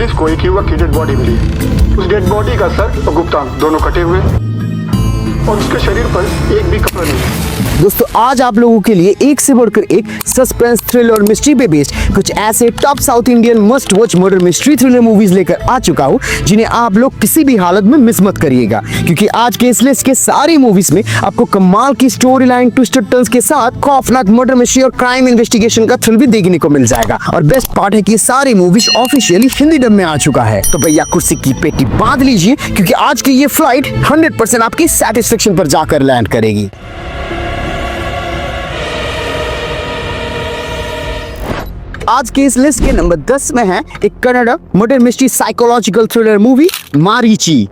Police को एक युवक की डेड बॉडी मिली। उस डेड बॉडी का सर और गुप्तांग दोनों कटे हुए और उसके शरीर पर एक भी कपड़ा नहीं। दोस्तों आज आप लोगों के लिए एक से बढ़कर एक सस्पेंस थ्रिलर और मिस्ट्री पे बेस्ड कुछ ऐसे top south Indian must watch murder mystery thriller movies लेकर आ चुका हूं जिन्हें आप लोग किसी भी हालत में मिस मत करिएगा, क्योंकि आज के इस लिस्ट के सारी मूवीज में आपको कमाल की स्टोरी लाइन, ट्विस्टेड टर्न्स के साथ खौफनाक मर्डर मिस्ट्री और क्राइम इन्वेस्टिगेशन का थ्रिल भी देखने को मिल जाएगा। और बेस्ट पार्ट है कि सारी मूवीज ऑफिशियली हिंदी डब में आ चुका है। तो भैया कुर्सी की पेटी बांध लीजिए, क्योंकि आज की ये फ्लाइट 100% आपकी सेटिस्फेक्शन पर जाकर लैंड करेगी। आज के इस लिस्ट के नंबर 10 में है एक Kannada murder mystery psychological thriller movie Marichi.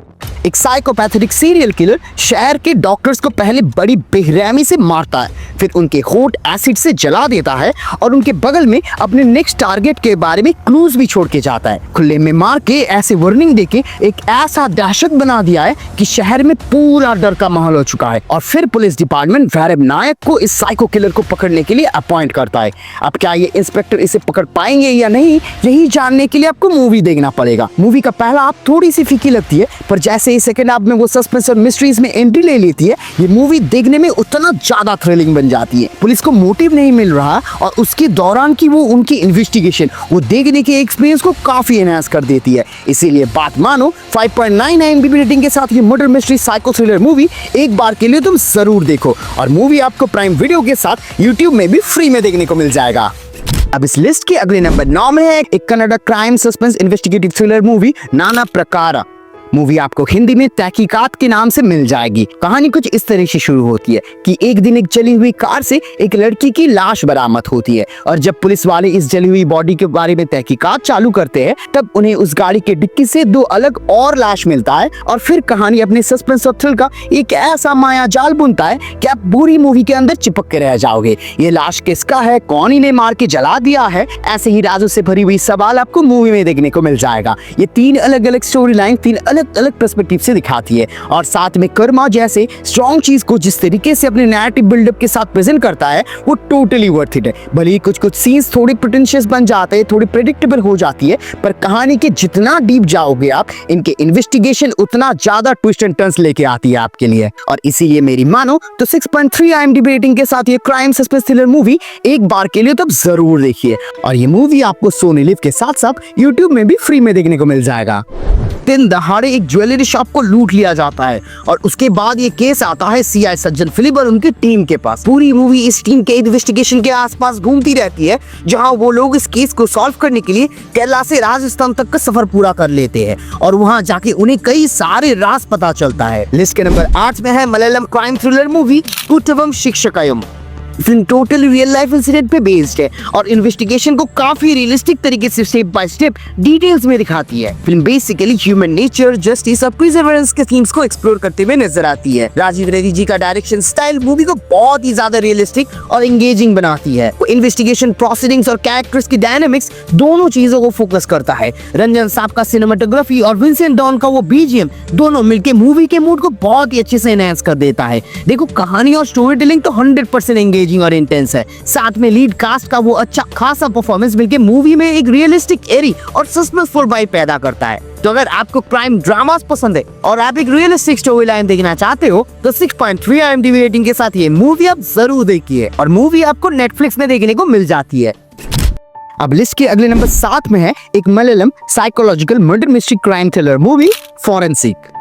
एक साइकोपैथेटिक सीरियल किलर शहर के डॉक्टर्स को पहले बड़ी बेरहमी से मारता है, फिर उनके होंठ एसिड से जला देता है और उनके बगल में अपने नेक्स्ट टारगेट के बारे में क्लूज भी छोड़ के जाता है। खुले में मार के ऐसे वार्निंग देके एक ऐसा दहशत बना दिया है कि शहर में पूरा डर का माहौल हो चुका है। और फिर पुलिस डिपार्टमेंट वैरब नायक को इस साइको किलर को पकड़ने के लिए अपॉइंट करता है। अब क्या ये इंस्पेक्टर इसे पकड़ पाएंगे या नहीं, यही जानने के लिए आपको मूवी देखना पड़ेगा। मूवी का पहला आप थोड़ी सी फीकी लगती है, पर जैसे ही सेकंड हाफ में वो सस्पेंस और मिस्ट्रीज में एंट्री ले लेती है, ये मूवी देखने में उतना ज्यादा थ्रिलिंग बन जाती है। पुलिस को मोटिव नहीं मिल रहा और उसके दौरान की वो उनकी इन्वेस्टिगेशन वो देखने के एक्सपीरियंस को काफी एनहांस कर देती है। इसीलिए बात मानो 5.9 IMDb रेटिंग के साथ ये murder mystery psycho thriller movie एक बार के लिए तुम जरूर देखो। और मूवी आपको प्राइम वीडियो के साथ यूट्यूब में भी फ्री में देखने को मिल जाएगा। अब इस लिस्ट के अगले नंबर 9 में है एक Kannada crime suspense investigative thriller movie नाना प्रकारा। मूवी आपको हिंदी में तहकीकात के नाम से मिल जाएगी। कहानी कुछ इस तरह से शुरू होती है कि एक दिन एक जली हुई कार से एक लड़की की लाश बरामद होती है, और जब पुलिस वाले इस जली हुई बॉडी के बारे में तहकीकात चालू करते हैं तब उन्हें उस गाड़ी के डिक्की से 2 अलग और लाश मिलता है। और फिर कहानी अपने सस्पेंस और थ्रिल का एक ऐसा माया जाल बुनता है कि आप पूरी मूवी के अंदर चिपक के रह जाओगे। ये लाश किसका है, कौन इन्हें मार के जला दिया है, ऐसे ही राजों से भरी हुई सवाल आपको मूवी में देखने को मिल जाएगा। ये 3 अलग अलग स्टोरी लाइन 3 अलग पर्सपेक्टिव से दिखाती है, और साथ में कर्मा जैसे स्ट्रॉन्ग चीज को जिस तरीके से अपने नैरेटिव बिल्डअप के साथ प्रेजेंट करता है वो टोटली वर्थ इट है। भले ही कुछ सीन्स थोड़े प्रिटेंशियस बन जाते हैं, थोड़ी प्रेडिक्टेबल हो जाती है, पर कहानी के जितना डीप जाओगे आप, इनके इन्वेस्टिगेशन उतना ज्यादा ट्विस्ट एंड टर्न्स लेके आती है आपके लिए। और इसीलिए मेरी मानो तो 6.3 IMDb रेटिंग के साथ ये क्राइम सस्पेंस थ्रिलर मूवी एक बार के लिए तो जरूर देखिए। और ये मूवी आपको सोनी लिव के साथ साथ यूट्यूब में भी फ्री में देखने को मिल जाएगा। दिन दहाड़े एक ज्वेलरी शॉप को लूट लिया जाता है और उसके बाद ये केस आता है CI सज्जन फिलिप और उनकी टीम के पास। पूरी मूवी इस टीम के इन्वेस्टिगेशन के आसपास घूमती रहती है, जहां वो लोग इस केस को सॉल्व करने के लिए केरला से राजस्थान तक का सफर पूरा कर लेते हैं, और वहां जाके उन्हें कई सारे राज पता चलता है। लिस्ट के नंबर 8 में है Malayalam crime thriller movie Kuttavum Shikshayum. Film totally real life incident पे बेस्ड है और इन्वेस्टिगेशन को काफी रियलिस्टिक तरीके से स्टेप बाय स्टेप डिटेल्स में दिखाती है। Film basically human nature, justice और प्रिजर्वेंस के थीम्स को एक्सप्लोर करते हुए नजर आती है। राजीव रेड्डी जी का डायरेक्शन स्टाइल मूवी को बहुत ही ज्यादा रियलिस्टिक और एंगेजिंग बनाती है। वो इन्वेस्टिगेशन प्रोसीडिंग्स और कैरेक्टर्स की डायनामिक्स दोनों चीजों को फोकस करता है। रंजन साहब का सिनेमेटोग्राफी और विंसेंट डॉन का वो BGM दोनों मिलकर मूवी के मूड को बहुत ही अच्छे से एनहांस कर देता है। देखो कहानी और स्टोरी टेलिंग तो 100% एंगेजिंग और इंटेंस है, साथ में लीड कास्ट का वो अच्छा खासा परफॉर्मेंस मिलके मूवी में एक रियलिस्टिक एरी और सस्पेंसफुल वाइब पैदा करता है। तो अगर आपको क्राइम ड्रामास पसंद है और आप एक रियलिस्टिक स्टोरी लाइन देखना चाहते हो तो 6.3 IMDb रेटिंग के साथ ये मूवी आप जरूर देखिए, और मूवी आपको नेटफ्लिक्स में देखने को मिल जाती है। अब लिस्ट के अगले नंबर 7 में है एक Malayalam psychological murder mystery crime thriller movie forensic.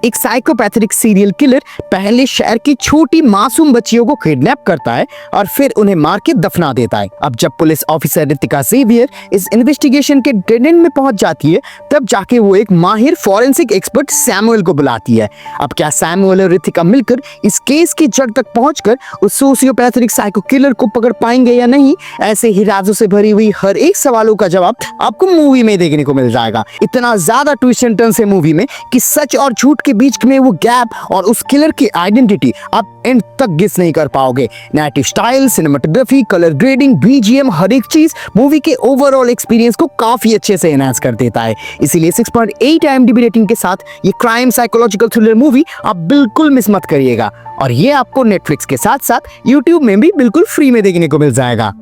एक साइकोपैथेटिक सीरियल किलर पहले शहर की छोटी मासूम बच्चियों को किडनैप करता है और फिर उन्हें मार के दफना देता है। अब जब पुलिस ऑफिसर रितिका जेवियर इस इन्वेस्टिगेशन के डेड एंड में पहुंच जाती है, तब जाके वो एक माहिर फॉरेंसिक एक्सपर्ट सैमुअल को बुलाती है। अब क्या सैमुअल और रितिका मिलकर इस केस की जड़ तक पहुंचकर उस सोशियोपैथेटिक साइको किलर को पकड़ पाएंगे या नहीं, ऐसे ही राजों से भरी हुई हर एक सवालों का जवाब आपको मूवी में देखने को मिल जाएगा। इतना ज्यादा ट्विस्ट एंड टर्न्स है मूवी में कि सच और झूठ के बीच में वो गैप और उस किलर की आइडेंटिटी आप एंड तक गेस नहीं कर पाओगे। Narrative style, cinematography, colour grading, BGM, हर एक चीज मूवी के ओवरऑल एक्सपीरियंस को काफी अच्छे से एनहांस कर देता है। इसीलिए 6.8 IMDb रेटिंग के साथ ये क्राइम साइकोलॉजिकल थ्रिलर मूवी आप बिल्कुल मिस मत करिएगा, और ये आपको नेटफ्लिक्स के साथ साथ यूट्यूब में भी बिल्कुल फ्री में देखने को मिल जाएगा।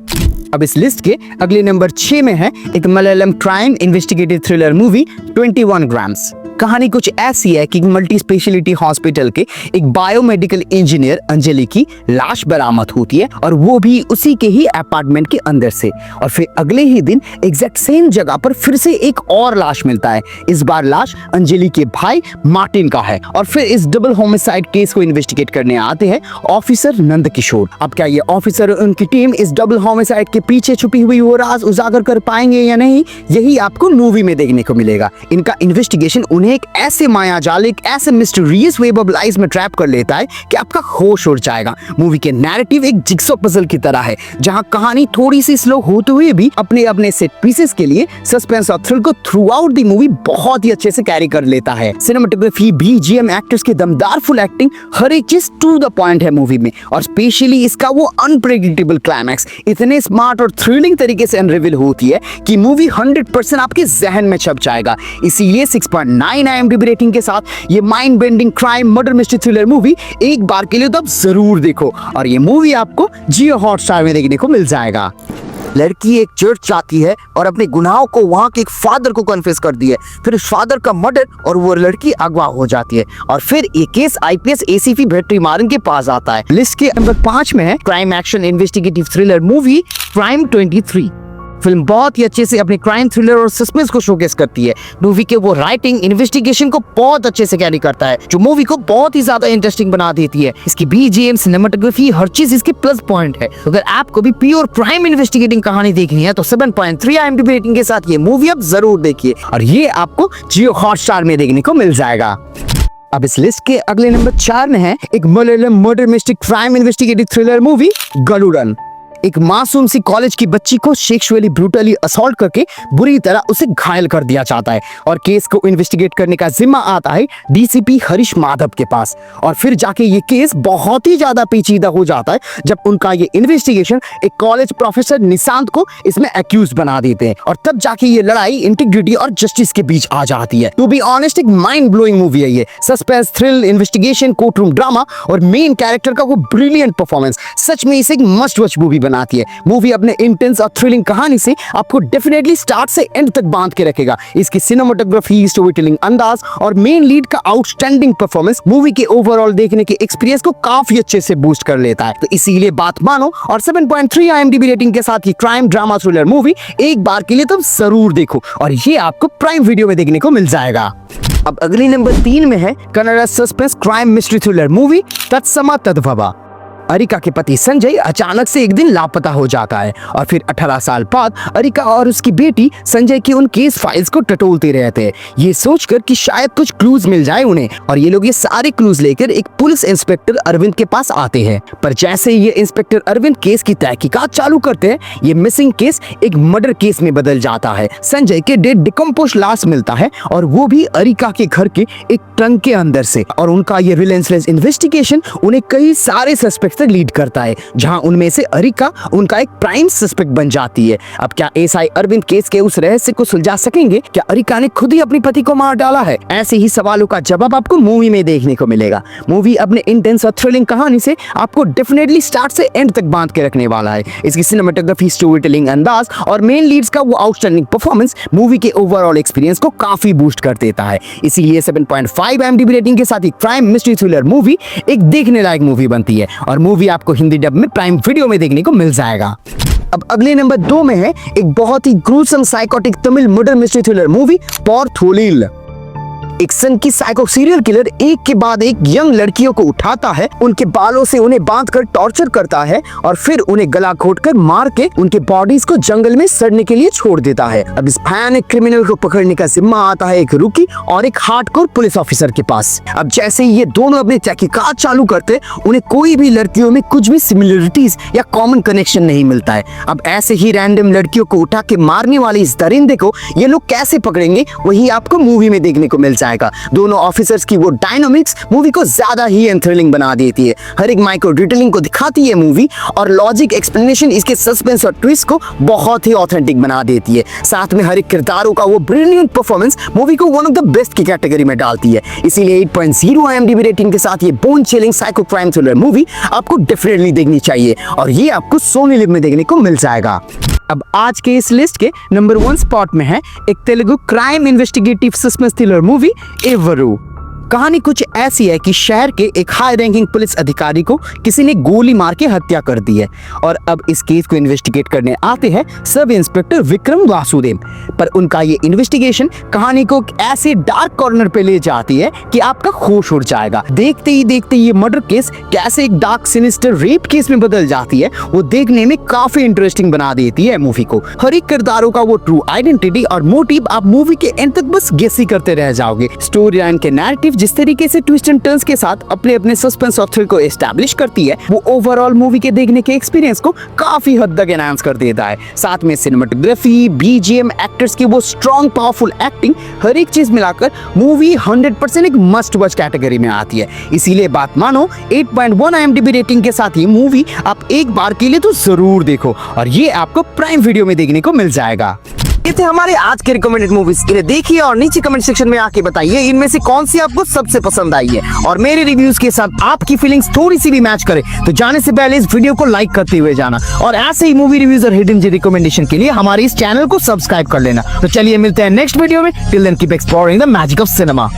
अब इस लिस्ट के अगले नंबर 6 में है एक Malayalam crime investigative thriller movie 21 grams. कहानी कुछ ऐसी है कि मल्टी स्पेशलिटी हॉस्पिटल के एक बायोमेडिकल इंजीनियर अंजलि की लाश बरामद होती है और वो भी उसी के ही अपार्टमेंट के अंदर से। और फिर अगले ही दिन एग्जैक्ट सेम जगह पर फिर से एक और लाश मिलता है। इस बार लाश अंजलि के भाई मार्टिन का है और फिर इस डबल होमिसाइड केस को इन्वेस्टिगेट करने आते हैं ऑफिसर नंद किशोर। अब क्या ये ऑफिसर और उनकी टीम इस डबल होमिसाइड के पीछे छुपी हुई वो राज उजागर कर पाएंगे या नहीं, यही आपको मूवी में देखने को मिलेगा। इनका इन्वेस्टिगेशन उन्हें एक ऐसे मायाजालिक, ऐसे मिस्टीरियस वेब ऑफ लाइफ में ट्रैप कर लेता है कि आपका होश उड़ जाएगा। मूवी के नैरेटिव एक जिक्सॉ पजल की तरह है, जहां कहानी थोड़ी सी स्लो होते हुए भी अपने अपने सेट पीसेस के लिए सस्पेंस और थ्रिल को थ्रू आउट द मूवी बहुत ही अच्छे से कैरी कर लेता है। सिनेमेटोग्राफी, बीजीएम, एक्टर्स की दमदार फुल एक्टिंग, हर एक चीज टू द पॉइंट है मूवी में। और स्पेशली इसका वो अनप्रेडिक्टेबल क्लाइमैक्स इतने स्मार्ट और थ्रिलिंग तरीके से अनरिवील होती है कि मूवी 100% आपके जहन में छप जाएगा। इसीलिए 6.9 IMDb रेटिंग के साथ ये mind bending crime murder mystery thriller movie एक बार के लिए तो आप जरूर देखो। और ये मूवी आपको जियो हॉटस्टार में देखने को मिल जाएगा। लड़की एक चर्च जाती है और अपने गुनाहों को वहां के एक फादर को कन्फेस कर दी है। फिर उस फादर का मर्डर और वो लड़की अगवा हो जाती है और फिर ये केस IPS ACP वेट्रीमारन के पास आता है। लिस्ट के नंबर 5 में है crime action investigative thriller movie crime 23। Film बहुत ही अच्छे से अपने क्राइम थ्रिलर और सस्पेंस को शोकेस करती है। मूवी के वो राइटिंग इन्वेस्टिगेशन को बहुत अच्छे से कैरी करता है, जो मूवी को बहुत ही ज्यादा इंटरेस्टिंग बना देती है। इसकी BGM, सिनेमेटोग्राफी, हर चीज इसके प्लस पॉइंट है। अगर आपको भी प्योर क्राइम इन्वेस्टिगेटिंग कहानी देखनी है तो 7.3 IMDb रेटिंग के साथ ये मूवी आप जरूर देखिए और ये आपको जियो हॉटस्टार में देखने को मिल जाएगा। अब इस लिस्ट के अगले नंबर 4 में है एक Malayalam murder mystery crime investigative thriller movie Garudan. एक मासूम सी कॉलेज की बच्ची को सेक्सुअली ब्रूटली असॉल्ट करके बुरी तरह उसे घायल कर दिया जाता है और केस को इन्वेस्टिगेट करने का जिम्मा आता है DCP हरीश माधव के पास। और फिर जाके ये केस बहुत ही ज्यादा पेचीदा हो जाता है जब उनका ये इन्वेस्टिगेशन एक कॉलेज प्रोफेसर निशांत को इसमें एक्यूज बना देते हैं और तब जाके ये लड़ाई इंटीग्रिटी और जस्टिस के बीच आ जाती है। टू बी ऑनेस्ट, एक माइंड ब्लोइंग मूवी है ये। Suspense, thrill, investigation, courtroom drama और मेन कैरेक्टर का वो ब्रिलियंट परफॉर्मेंस, सच में इसे एक मस्ट वॉच मूवी बनाती है। मूवी अपने इंटेंस और थ्रिलिंग कहानी से आपको डेफिनेटली स्टार्ट से एंड तक बांध के रखेगा। इसकी सिनेमेटोग्राफी, स्टोरी टेलिंग अंदाज और मेन लीड का आउटस्टैंडिंग परफॉर्मेंस मूवी के ओवरऑल देखने के एक्सपीरियंस को काफी अच्छे से बूस्ट कर लेता है। तो इसीलिए बात मानो और 7.3 IMDb रेटिंग के साथ ये क्राइम ड्रामा थ्रिलर मूवी एक बार के लिए तुम जरूर देखो और ये आपको प्राइम वीडियो में देखने को मिल जाएगा। अब अगली नंबर 3 में है Kannada suspense crime mystery thriller movie तत्सम तद्भव। अरिका के पति संजय अचानक से एक दिन लापता हो जाता है और फिर 18 साल बाद अरिका और उसकी बेटी संजय की उन केस फाइल्स को टटोलते रहते हैं, ये सोचकर कि शायद कुछ क्लूज मिल जाए उन्हें। और ये लोग ये सारे क्लूज लेकर एक पुलिस इंस्पेक्टर अरविंद के पास आते हैं। पर जैसे ये इंस्पेक्टर अरविंद केस की तहकीकात चालू करते हैं, ये मिसिंग केस एक मर्डर केस में बदल जाता है। संजय के डेड डिकम्पोज लाश मिलता है और वो भी अरिका के घर के एक ट्रंक के अंदर से। और उनका ये रिलेंसलेस इन्वेस्टिगेशन उन्हें कई सारे सस्पेक्ट तक लीड करता है, जहां उनमें से अरिका उनका एक प्राइम सस्पेक्ट बन जाती है। अब क्या एसआई अरविंद केस के उस रहस्य को सुलझा सकेंगे? क्या अरिका ने खुद ही अपने पति को मार डाला है? ऐसे ही सवालों का जवाब आपको मूवी में देखने को मिलेगा। मूवी अपने इंटेंस और थ्रिलिंग कहानी से आपको डेफिनेटली स्टार्ट से एंड तक बांध के रखने वाला है। इसकी सिनेमेटोग्राफी, स्टोरी टेलिंग अंदाज और मेन लीड्स का वो आउटस्टैंडिंग परफॉर्मेंस मूवी के ओवरऑल एक्सपीरियंस को काफी बूस्ट कर देता है। इसीलिए 7.5 IMDb रेटिंग के साथ ही क्राइम मिस्ट्री थ्रिलर मूवी एक देखने लायक मूवी बनती है और मूवी आपको हिंदी डब में प्राइम वीडियो में देखने को मिल जाएगा। अब अगले नंबर 2 में है एक बहुत ही gruesome psychotic Tamil murder mystery thriller movie Porthozhil. एक सन की साइको सीरियल किलर एक के बाद एक यंग लड़कियों को उठाता है, उनके बालों से उन्हें बांधकर टॉर्चर करता है और फिर उन्हें गला घोटकर मार के उनके बॉडीज को जंगल में सड़ने के लिए छोड़ देता है। अब इस भयानक क्रिमिनल को पकड़ने का जिम्मा आता है एक रूकी और एक हार्डकोर पुलिस ऑफिसर के पास। अब जैसे ही ये दोनों अपने तहकीकात चालू करते, उन्हें कोई भी लड़कियों में कुछ भी सिमिलरिटीज या कॉमन कनेक्शन नहीं मिलता है। अब ऐसे ही रैंडम लड़कियों को उठा के मारने वाले इस दरिंदे को ये लोग कैसे पकड़ेंगे, वही आपको मूवी में देखने को मिल जाएगा। जाएगा। दोनों ऑफिसर्स की वो डायनामिक्स मूवी को ज्यादा ही थ्रिलिंग बना देती है। हर एक माइक्रो डिटेलिंग को दिखाती है मूवी, और लॉजिक एक्सप्लेनेशन इसके सस्पेंस और ट्विस्ट को बहुत ही ऑथेंटिक बना देती है। साथ में हर एक किरदारों का वो ब्रिलियंट परफॉर्मेंस मूवी को वन ऑफ द बेस्ट की कैटेगरी में डालती है। इसीलिए 8.0 IMDb रेटिंग के साथ ये bone chilling psycho crime thriller movie आपको डेफिनेटली देखनी चाहिए, और ये आपको सोनी लिव में देखने को मिल जाएगा। अब आज के इस लिस्ट के नंबर 1 स्पॉट में है एक Telugu crime investigative suspense thriller movie Evaru. कहानी कुछ ऐसी है कि शहर के एक हाई रैंकिंग पुलिस अधिकारी को किसी ने गोली मार के हत्या कर दी है, और अब इस केस को इन्वेस्टिगेट करने आते हैं सब इंस्पेक्टर विक्रम वासुदेव। पर उनका ये इन्वेस्टिगेशन कहानी को ऐसे डार्क कॉर्नर पे ले जाती है कि आपका होश उड़ जाएगा। देखते ही देखते ये मर्डर केस कैसे एक डार्क सिनिस्टर रेप केस में बदल जाती है, वो देखने में काफी इंटरेस्टिंग बना देती है मूवी को। हर एक किरदारों का वो ट्रू आइडेंटिटी और मोटिव आप मूवी के एंड तक बस गेस ही करते रह जाओगे। स्टोरी लाइन के नैरेटिव जिस तरीके से ट्विस्ट एंड टर्न्स के साथ अपने अपने सस्पेंस और थ्रिल को एस्टैब्लिश करती है, वो ओवरऑल मूवी के देखने के एक्सपीरियंस को काफी हद तक एनहांस कर देता है। साथ में सिनेमेटोग्राफी, BGM, एक्टर्स की वो स्ट्रॉन्ग पावरफुल एक्टिंग, हर एक चीज मिलाकर मूवी 100% एक मस्ट वॉच कैटेगरी में आती है। इसीलिए बात मानो 8.1 IMDb रेटिंग के साथ ये मूवी आप एक बार के लिए तो जरूर देखो, और ये आपको प्राइम वीडियो में देखने को मिल जाएगा। ये थे हमारे आज के रिकमेंडेड मूवीज। इन्हें देखिए और नीचे कमेंट सेक्शन में आके बताइए इनमें से कौन सी आपको सबसे पसंद आई है, और मेरे रिव्यूज के साथ आपकी फीलिंग्स थोड़ी सी भी मैच करे तो जाने से पहले इस वीडियो को लाइक करते हुए जाना, और ऐसे ही मूवी रिव्यूज और हिडन जी रिकमेंडेशन के लिए हमारे इस चैनल को सब्सक्राइब कर लेना। तो चलिए मिलते हैं नेक्स्ट वीडियो में। Till then keep exploring the magic of cinema.